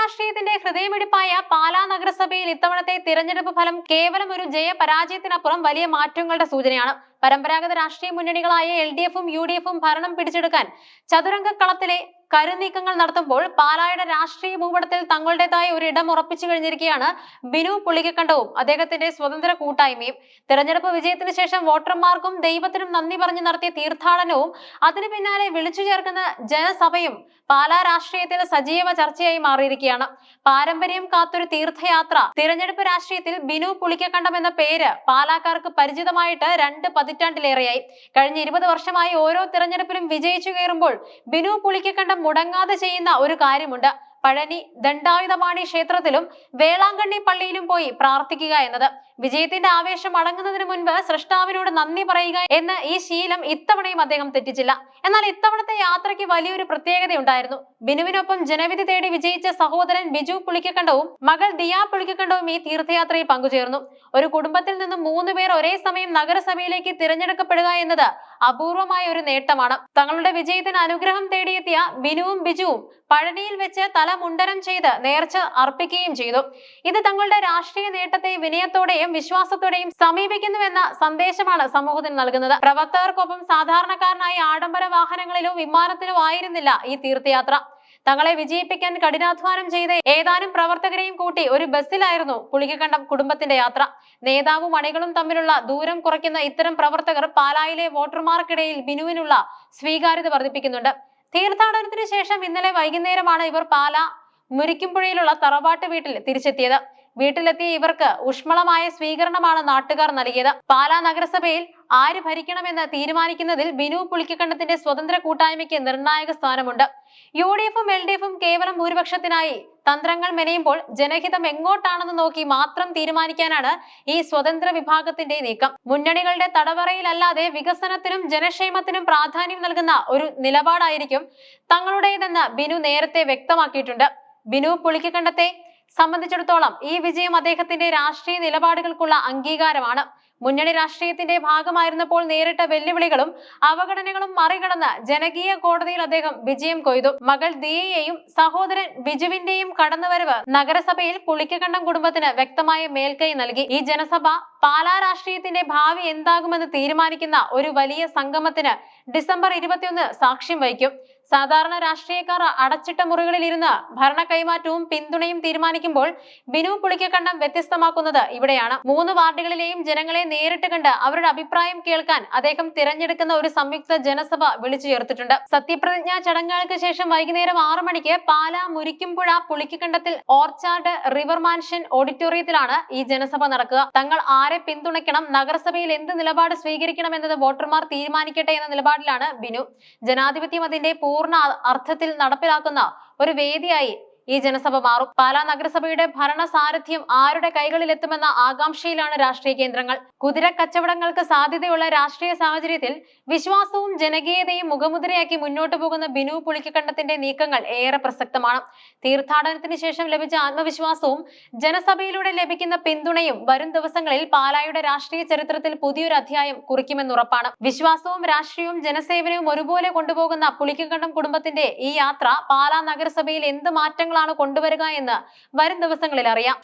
രാഷ്ട്രീയത്തിന്റെ ഹൃദയമിടിപ്പായ പാലാ നഗരസഭയിൽ ഇത്തവണത്തെ തിരഞ്ഞെടുപ്പ് ഫലം കേവലം ഒരു ജയപരാജയത്തിനപ്പുറം വലിയ മാറ്റങ്ങളുടെ സൂചനയാണ്. പരമ്പരാഗത രാഷ്ട്രീയ മുന്നണികളായ LDFും UDFും ഭരണം പിടിച്ചെടുക്കാൻ ചതുരംഗക്കളത്തിലെ കരുനീക്കങ്ങൾ നടത്തുമ്പോൾ പാലായുടെ രാഷ്ട്രീയ ഭൂപടത്തിൽ തങ്ങളുടേതായ ഒരു ഇടം ഉറപ്പിച്ചു കഴിഞ്ഞിരിക്കുകയാണ് ബിനു പുളിക്കക്കണ്ടവും അദ്ദേഹത്തിന്റെ സ്വതന്ത്ര കൂട്ടായ്മയും. തെരഞ്ഞെടുപ്പ് വിജയത്തിന് ശേഷം വോട്ടർമാർക്കും ദൈവത്തിനും നന്ദി പറഞ്ഞു നടത്തിയ തീർത്ഥാടനവും അതിനു പിന്നാലെ വിളിച്ചു ചേർക്കുന്ന ജനസഭയും പാലാ രാഷ്ട്രീയത്തിൽ സജീവ ചർച്ചയായി മാറിയിരിക്കുകയാണ്. പാരമ്പര്യം കാത്തൊരു തീർത്ഥയാത്ര. തിരഞ്ഞെടുപ്പ് രാഷ്ട്രീയത്തിൽ ബിനു പുളിക്കക്കണ്ടം എന്ന പേര് പാലാക്കാർക്ക് പരിചിതമായിട്ട് 2 പതിറ്റാണ്ടിലേറെയായി. കഴിഞ്ഞ 20 വർഷമായി ഓരോ തിരഞ്ഞെടുപ്പിലും വിജയിച്ചു കയറുമ്പോൾ ബിനു പുളിക്കക്കണ്ടം മുടങ്ങാതെ ചെയ്യുന്ന ഒരു കാര്യമുണ്ട്. പഴനി ദണ്ഡായുധപാണി ക്ഷേത്രത്തിലും വേളാങ്കണ്ണി പള്ളിയിലും പോയി പ്രാർത്ഥിക്കുക എന്നത്. വിജയത്തിന്റെ ആവേശം അടങ്ങുന്നതിന് മുൻപ് സൃഷ്ടാവിനോട് നന്ദി പറയുക എന്ന ഈ ശീലം ഇത്തവണയും അദ്ദേഹം തെറ്റിച്ചില്ല. എന്നാൽ ഇത്തവണത്തെ യാത്രയ്ക്ക് വലിയൊരു പ്രത്യേകതയുണ്ടായിരുന്നു. ബിനുവിനൊപ്പം ജനവിധി തേടി വിജയിച്ച സഹോദരൻ ബിജു പുളിക്കക്കണ്ടവും മകൾ ദിയ പുളിക്കക്കണ്ടവും ഈ തീർത്ഥയാത്രയിൽ പങ്കുചേർന്നു. ഒരു കുടുംബത്തിൽ നിന്നും 3 പേർ ഒരേ സമയം നഗരസഭയിലേക്ക് തിരഞ്ഞെടുക്കപ്പെടുക എന്നത് അപൂർവമായ ഒരു നേട്ടമാണ്. തങ്ങളുടെ വിജയത്തിന് അനുഗ്രഹം തേടിയെത്തിയ ബിനുവും ബിജുവും പഴനിയിൽ വെച്ച് തല മുണ്ടനം ചെയ്ത് നേർച്ച അർപ്പിക്കുകയും ചെയ്തു. ഇത് തങ്ങളുടെ രാഷ്ട്രീയ നേട്ടത്തെ വിനയത്തോടെയും വിശ്വാസത്തോടെയും സമീപിക്കുന്നുവെന്ന സന്ദേശമാണ് സമൂഹത്തിന് നൽകുന്നത്. പ്രവർത്തകർക്കൊപ്പം സാധാരണക്കാരനായ ആഡംബര വാഹനങ്ങളിലോ വിമാനത്തിലോ ആയിരുന്നില്ല ഈ തീർത്ഥയാത്ര. തങ്ങളെ വിജയിപ്പിക്കാൻ കഠിനാധ്വാനം ചെയ്ത ഏതാനും പ്രവർത്തകരെയും കൂട്ടി ഒരു ബസ്സിലായിരുന്നു പുളിക്കക്കണ്ടം കുടുംബത്തിന്റെ യാത്ര. നേതാവും അണികളും തമ്മിലുള്ള ദൂരം കുറയ്ക്കുന്ന ഇത്തരം പ്രവർത്തകർ പാലായിലെ വോട്ടർമാർക്കിടയിൽ ബിനുവിനുള്ള സ്വീകാര്യത വർദ്ധിപ്പിക്കുന്നുണ്ട്. തീർത്ഥാടനത്തിന് ശേഷം ഇന്നലെ വൈകുന്നേരമാണ് ഇവർ പാലാ മുരിക്കുംപുഴയിലുള്ള തറവാട്ട് വീട്ടിൽ തിരിച്ചെത്തിയത്. വീട്ടിലെത്തിയ ഇവർക്ക് ഊഷ്മളമായ സ്വീകരണമാണ് നാട്ടുകാർ നൽകിയത്. പാലാ നഗരസഭയിൽ ആര് ഭരിക്കണമെന്ന് തീരുമാനിക്കുന്നതിൽ ബിനു പുളിക്കക്കണ്ടത്തിന്റെ സ്വതന്ത്ര കൂട്ടായ്മയ്ക്ക് നിർണായക സ്ഥാനമുണ്ട്. UDFും LDFും കേവലം ഭൂരിപക്ഷത്തിനായി തന്ത്രങ്ങൾ മെനയുമ്പോൾ ജനഹിതം എങ്ങോട്ടാണെന്ന് നോക്കി മാത്രം തീരുമാനിക്കാനാണ് ഈ സ്വതന്ത്ര വിഭാഗത്തിന്റെ നീക്കം. മുന്നണികളുടെ തടവറയിലല്ലാതെ വികസനത്തിനും ജനക്ഷേമത്തിനും പ്രാധാന്യം നൽകുന്ന ഒരു നിലപാടായിരിക്കും തങ്ങളുടേതെന്ന് ബിനു നേരത്തെ വ്യക്തമാക്കിയിട്ടുണ്ട്. ബിനു പുളിക്കക്കണ്ടത്തെ സംബന്ധിച്ചിടത്തോളം ഈ വിജയം അദ്ദേഹത്തിന്റെ രാഷ്ട്രീയ നിലപാടുകൾക്കുള്ള അംഗീകാരമാണ്. മുന്നണി രാഷ്ട്രീയത്തിന്റെ ഭാഗമായിരുന്നപ്പോൾ നേരിട്ട വെല്ലുവിളികളും അവഗണനകളും മറികടന്ന് ജനകീയ കോടതിയിൽ അദ്ദേഹം വിജയം കൊയ്തു. മകൾ ദിയയെയും സഹോദരൻ ബിജുവിന്റെയും കടന്നുവരവ് നഗരസഭയിൽ പുളിക്കക്കണ്ടം കുടുംബത്തിന് വ്യക്തമായ മേൽക്കൈ നൽകി. ഈ ജനസഭ പാലാ രാഷ്ട്രീയത്തിന്റെ ഭാവി എന്താകുമെന്ന് തീരുമാനിക്കുന്ന ഒരു വലിയ സംഗമത്തിന് ഡിസംബർ 21 സാക്ഷ്യം വഹിക്കും. സാധാരണ രാഷ്ട്രീയക്കാർ അടച്ചിട്ട മുറികളിൽ ഇരുന്ന് ഭരണ കൈമാറ്റവും പിന്തുണയും തീരുമാനിക്കുമ്പോൾ ബിനു പുളിക്കക്കണ്ടം വ്യത്യസ്തമാക്കുന്നത് ഇവിടെയാണ്. 3 വാർഡുകളിലെയും ജനങ്ങളെ നേരിട്ട് കണ്ട് അവരുടെ അഭിപ്രായം കേൾക്കാൻ അദ്ദേഹം തിരഞ്ഞെടുക്കുന്ന ഒരു സംയുക്ത ജനസഭ വിളിച്ചു ചേർത്തിട്ടുണ്ട്. സത്യപ്രതിജ്ഞാ ചടങ്ങുകൾക്ക് ശേഷം വൈകുന്നേരം 6 മണിക്ക് Pala Murikkumpuzha പുളിക്കക്കണ്ടത്തിൽ orchard river mansion ഓഡിറ്റോറിയത്തിലാണ് ഈ ജനസഭ നടക്കുക. തങ്ങൾ ആരെ പിന്തുണയ്ക്കണം, നഗരസഭയിൽ എന്ത് നിലപാട് സ്വീകരിക്കണം എന്നത് വോട്ടർമാർ തീരുമാനിക്കട്ടെ എന്ന നിലപാടിലാണ് ബിനു. ജനാധിപത്യം അതിന്റെ പൂർണ്ണ അർത്ഥത്തിൽ നടപ്പിലാക്കുന്ന ഒരു വേദിയായി ഈ ജനസഭ മാറും. പാലാ നഗരസഭയുടെ ഭരണ സാരഥ്യം ആരുടെ കൈകളിൽ എത്തുമെന്ന ആകാംക്ഷയിലാണ് രാഷ്ട്രീയ കേന്ദ്രങ്ങൾ. കുതിര കച്ചവടങ്ങൾക്ക് സാധ്യതയുള്ള രാഷ്ട്രീയ സാഹചര്യത്തിൽ വിശ്വാസവും ജനകീയതയും മുഖമുദ്രയാക്കി മുന്നോട്ടു പോകുന്ന ബിനു പുളിക്കക്കണ്ടത്തിന്റെ നീക്കങ്ങൾ ഏറെ പ്രസക്തമാണ്. തീർത്ഥാടനത്തിന് ശേഷം ലഭിച്ച ആത്മവിശ്വാസവും ജനസഭയിലൂടെ ലഭിക്കുന്ന പിന്തുണയും വരും ദിവസങ്ങളിൽ പാലായുടെ രാഷ്ട്രീയ ചരിത്രത്തിൽ പുതിയൊരു അധ്യായം കുറിക്കുമെന്നുറപ്പാണ്. വിശ്വാസവും രാഷ്ട്രീയവും ജനസേവനവും ഒരുപോലെ കൊണ്ടുപോകുന്ന പുളിക്കക്കണ്ടം കുടുംബത്തിന്റെ ഈ യാത്ര പാലാ നഗരസഭയിൽ എന്ത് മാറ്റങ്ങളാണ് കൊണ്ടുവരിക എന്ന് വരും ദിവസങ്ങളിൽ അറിയാം.